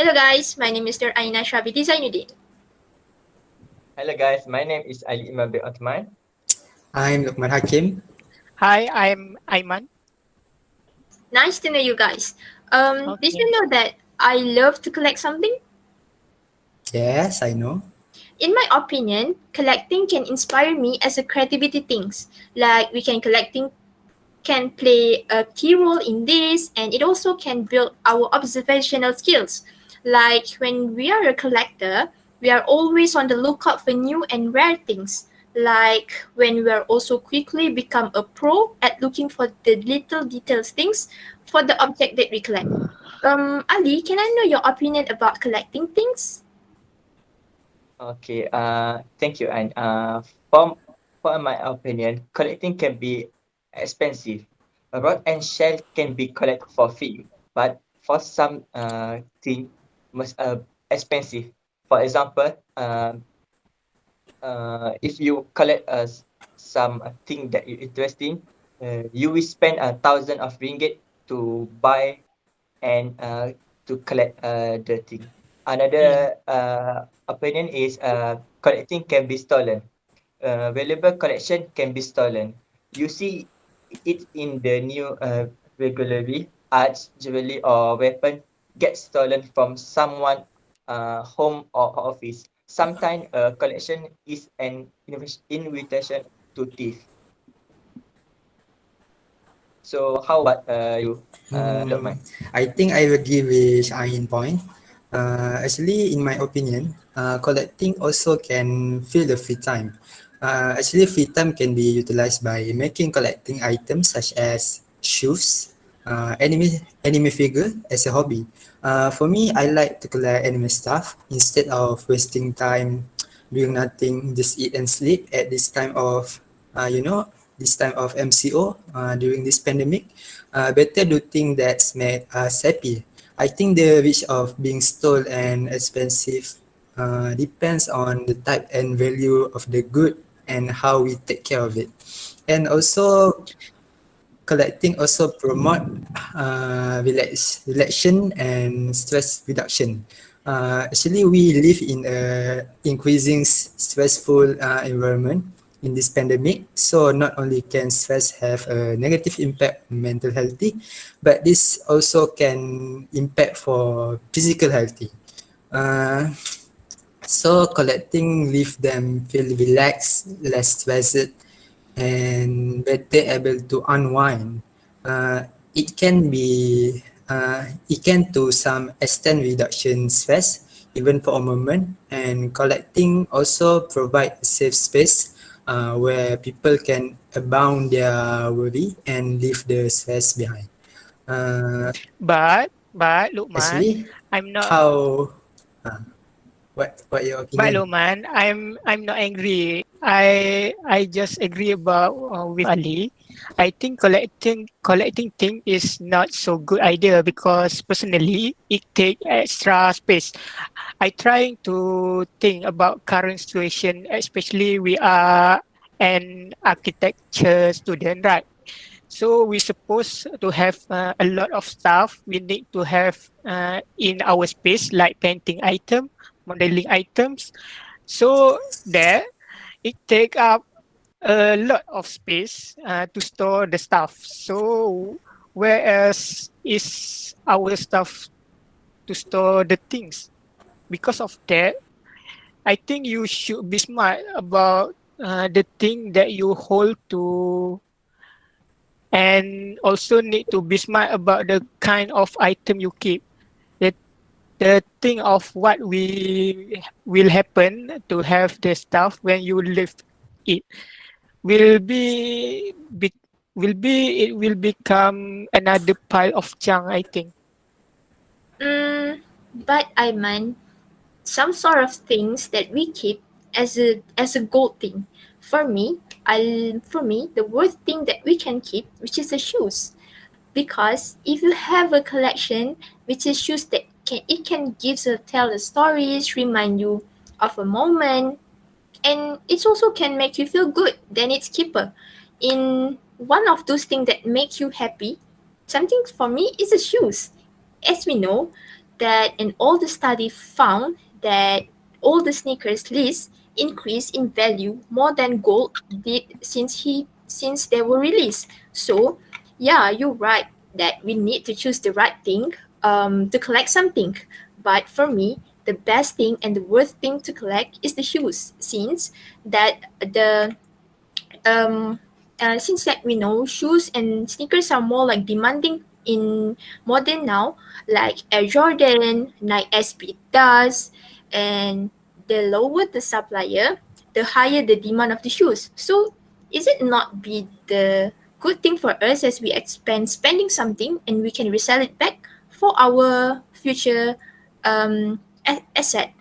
Hello guys, my name is NASRAH binti ZAINUDIN. Hello guys, my name is IMRAN bin OTHMAN. I'm LUQMAN Hakim. Hi, I'm Aiman. Nice to know you guys. Did you Okay. know that I love to collect something? Yes, I know. In my opinion, collecting can inspire me as a creativity things. Like we can collecting can play a key role in this, and it also can build our observational skills. Like when we are a collector, we are always on the lookout for new and rare things. Like when we are also quickly become a pro at looking for the little details things for the object that we collect. Ali, can I know your opinion about collecting things? Okay, thank you. And for my opinion, collecting can be expensive. A rod and shell can be collected for free, but for some thing must expensive. For example, if you collect some thing that you interesting, you will spend 1,000 of ringgit to buy and to collect the thing. Mm. Another opinion is collecting can be stolen. Valuable collection can be stolen. You see it in the new regularly arts, jewelry or weapon get stolen from someone home or office. Sometimes a collection is an invitation to thief. So how about you, Hmm, Lokman? I think I agree with Ain point. Actually, in my opinion, collecting also can fill the free time. Actually, free time can be utilized by making collecting items such as shoes, anime figure as a hobby. For me, I like to collect anime stuff instead of wasting time doing nothing, just eat and sleep at this time of, this time of MCO during this pandemic. Better do things that make us happy. I think the risk of being stolen and expensive depends on the type and value of the good and how we take care of it. And also, collecting also promote relaxation and stress reduction. Actually, we live in a increasing stressful environment in this pandemic. So not only can stress have a negative impact on mental healthy, but this also can impact for physical healthy. Uh, so collecting leave them feel relaxed, less stressed, and better able to unwind. It can be it can to some extent reduction stress even for a moment, and collecting also provide a safe space where people can abound their worry and leave the stress behind. Uh, But Lukman, Actually, I'm not. how uh, what your But opinion? Lukman, I'm not angry. I just agree about with Ali. I think collecting thing is not so good idea because personally it take extra space. I trying to think about current situation, especially we are an architecture student, right? So we supposed to have a lot of stuff we need to have in our space, like painting item, modeling items. So there, it take up a lot of space to store the stuff. So whereas is our stuff to store the things? Because of that, I think you should be smart about the thing that you hold to, and also need to be smart about the kind of item you keep. The thing of what we will happen to have the stuff when you leave it will be will be it will become another pile of junk, I think. But I mean, some sort of things that we keep as a gold thing. For me, the worst thing that we can keep, which is the shoes, because if you have a collection which is shoes that can give tell the stories, remind you of a moment, and it also can make you feel good, then it's keeper. In one of those things that make you happy, something for me is the shoes. As we know, that an older study found that all the sneakers list increased in value more than gold did since they were released. So yeah, you're right that we need to choose the right thing to collect something. But for me, the best thing and the worst thing to collect is the shoes, um, since that we know shoes and sneakers are more like demanding in modern now, like Air Jordan, Nike SB does, and the lower the supplier, the higher the demand of the shoes. So is it not be the good thing for us as we expand spending something and we can resell it back for our future asset?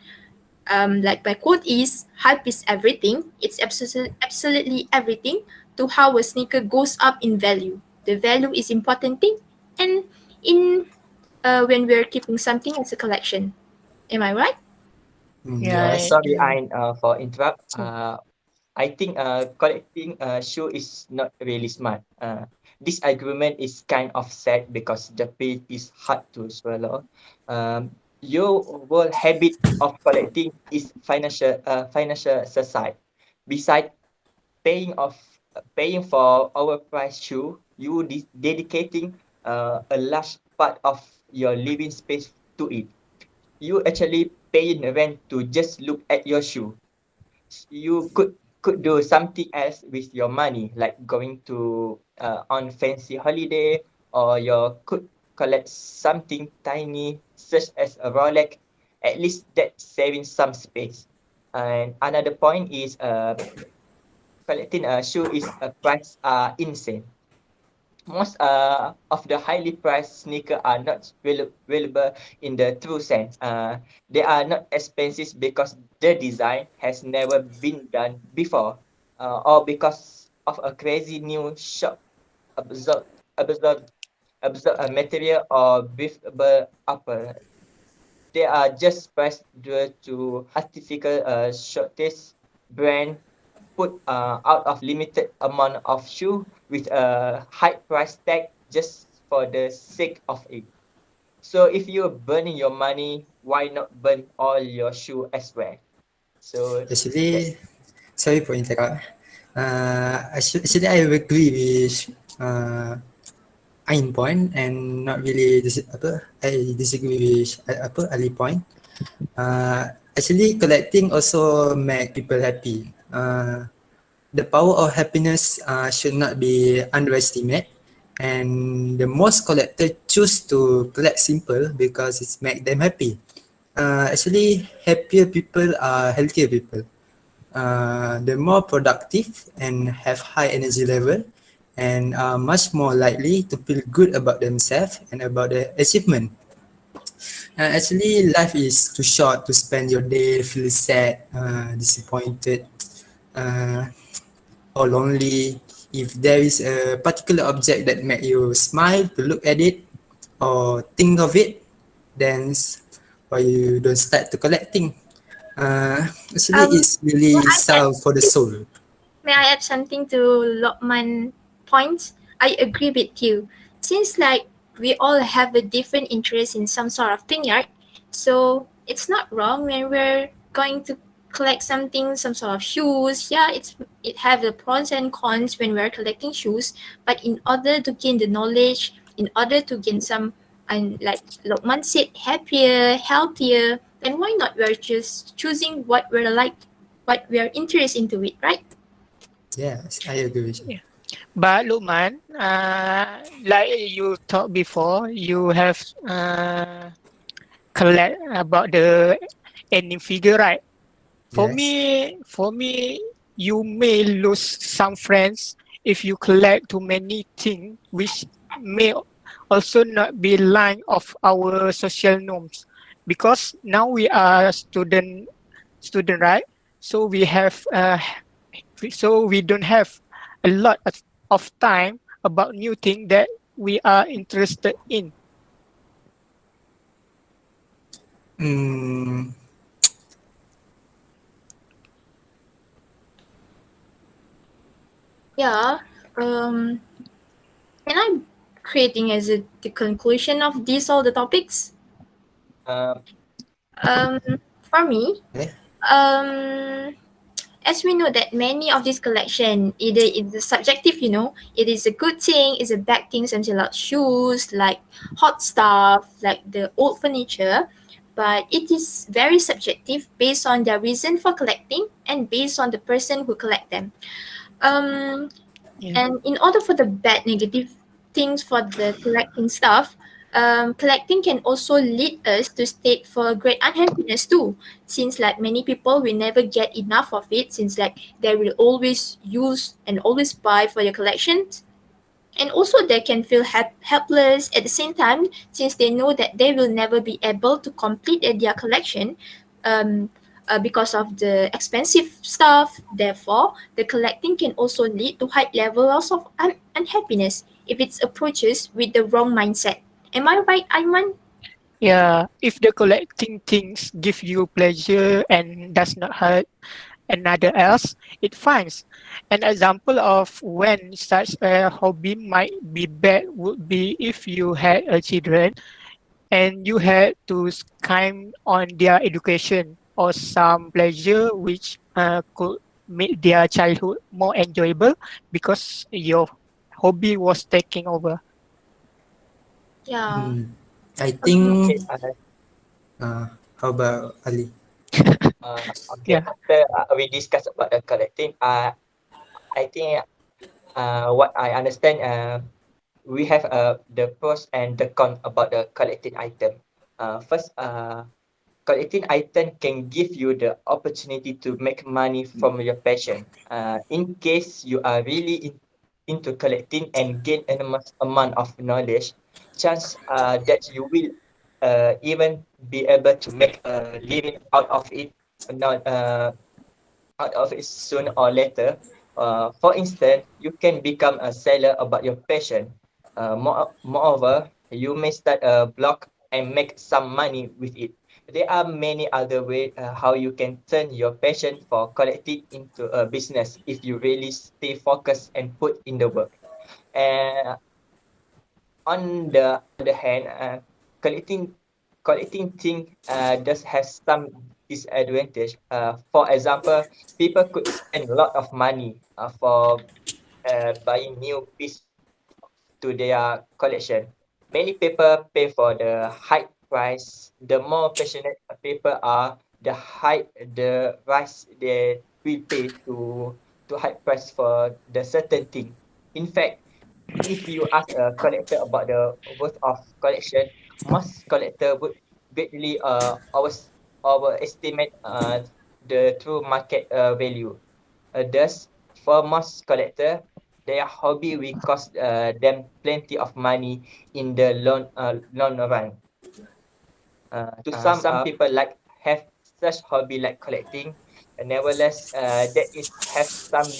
Like my quote is, hype is everything. It's absolutely everything to how a sneaker goes up in value. The value is important thing, and in when we're keeping something as a collection. Am I right? Yeah, Yes. Sorry, for interrupt. so I think collecting shoe is not really smart. This argument is kind of sad because the pill is hard to swallow. Your whole habit of collecting is financial suicide. Besides paying for overpriced shoe, you dedicating a large part of your living space to it. You actually paying rent to just look at your shoe. You could do something else with your money, like going to on fancy holiday, or you could collect something tiny such as a Rolex. At least that's saving some space. And another point is collecting a shoe is a price insane. Most of the highly priced sneakers are not available in the true sense. They are not expensive because the design has never been done before, or because of a crazy new shock absorb absorb absorb a material or breathable upper. They are just priced due to artificial shortage brand put out of limited amount of shoe with a high price tag just for the sake of it. So if you're burning your money, why not burn all your shoe as well? So that Actually, sorry for interrupt. Actually, I agree with Ain point and not really I disagree with Ali point. Actually, collecting also make people happy. The power of happiness should not be underestimated. And the most collectors choose to collect simple because it's make them happy. Actually, happier people are healthier people. They're more productive and have high energy level and are much more likely to feel good about themselves and about their achievement. Actually, life is too short to spend your day feeling sad, disappointed, uh, or lonely. If there is a particular object that make you smile to look at it or think of it, then why you don't start to collecting. Actually, Um, it's may really I add salve for the soul. May I add something to Lokman points? I agree with you. Since like we all have a different interest in some sort of thing, right? So it's not wrong when we're going to collect something, some sort of shoes. Yeah, it have the pros and cons when we're collecting shoes. But in order to gain the knowledge, in order to gain some, and like Lokman said, happier, healthier, then why not we're just choosing what we're like, what we're interested into it, right? Yes, I agree with you. yeah. But Lukman, like you talked before, you have collect about the ending figure, right? Yes. For me, you may lose some friends if you collect too many things, which may also not be line of our social norms. Because now we are student, right? So we have so we don't have a lot of time about new thing that we are interested in. Mm, Yeah. Um, can I creating as the conclusion of these all the topics? Um, for me, Okay. as we know that many of this collection either it's subjective, it is a good thing, it's a bad thing, something like shoes, like hot stuff, like the old furniture, but it is very subjective based on their reason for collecting and based on the person who collect them. um Yeah. and in order for the bad negative things for the collecting stuff, collecting can also lead us to state for great unhappiness too. Since like many people will never get enough of it, since like they will always use and always buy for your collections. And also they can feel helpless at the same time, since they know that they will never be able to complete their collection, um, because of the expensive stuff. Therefore the collecting can also lead to high levels of unhappiness if it's approaches with the wrong mindset. Am I right, Ayman? Yeah, if the collecting things give you pleasure and does not hurt another else, it fines. An example of when such a hobby might be bad would be if you had a children and you had to scheme on their education or some pleasure which could make their childhood more enjoyable because your hobby was taking over. Yeah. I Agree. think, Okay, how about Ali? okay. Yeah, After we discuss about the collecting, I think what I understand, we have the pros and the cons about the collecting item. First, collecting item can give you the opportunity to make money from your passion. In case you are really into collecting and gain enormous amount of knowledge, chance that you will even be able to make a living not out of it sooner or later. For instance, you can become a seller about your passion. Moreover, you may start a blog and make some money with it. There are many other ways how you can turn your passion for collecting into a business if you really stay focused and put in the work. And on the other hand, collecting things does have some disadvantage. For example, people could spend a lot of money for buying new piece to their collection. Many people pay for the high price. The more passionate people are, the high the price they will pay to high price for the certain thing. In fact, if you ask a collector about the worth of collection, most collector would greatly overestimate the true market value. Thus, for most collector, their hobby will cost them plenty of money in the long run. To some people like have such hobby like collecting, nevertheless, that is have some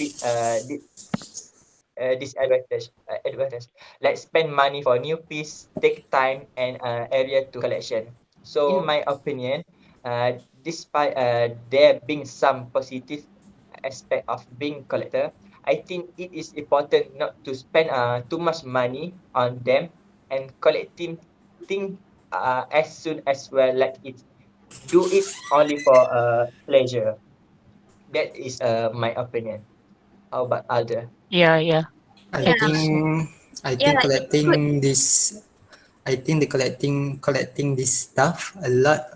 advantage like spend money for new piece, take time and area to collection. So in my opinion, despite there being some positive aspect of being collector, I think it is important not to spend too much money on them and collecting thing as soon as well, like it do it only for pleasure. That is my opinion. How about other? yeah, yeah. I I Yeah. think think so. I Yeah, think it's good. the collecting this stuff a lot,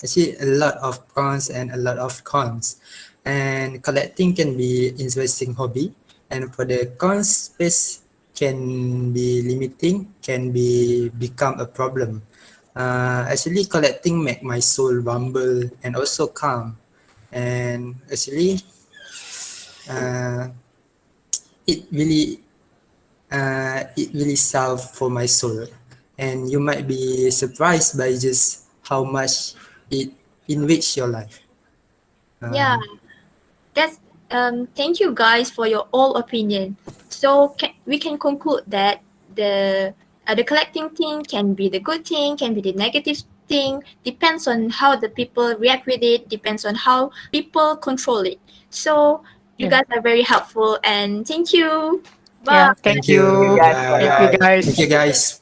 actually a lot of pros and a lot of cons. And collecting can be interesting hobby, and for the cons, space can be limiting, can be become a problem. Actually, collecting make my soul rumble and also calm. And actually, uh, it really it really salve for my soul. And you might be surprised by just how much it enrich your life. Yeah. Uh, That's thank you guys for your all opinion. So we can conclude that the collecting thing can be the good thing, can be the negative thing, depends on how the people react with it, depends on how people control it. So you Yeah, guys are very helpful and thank you. yeah. Bye. Thank Thank Thank you you. you. guys for Thank you, Bye. your Thank you, guys. guys.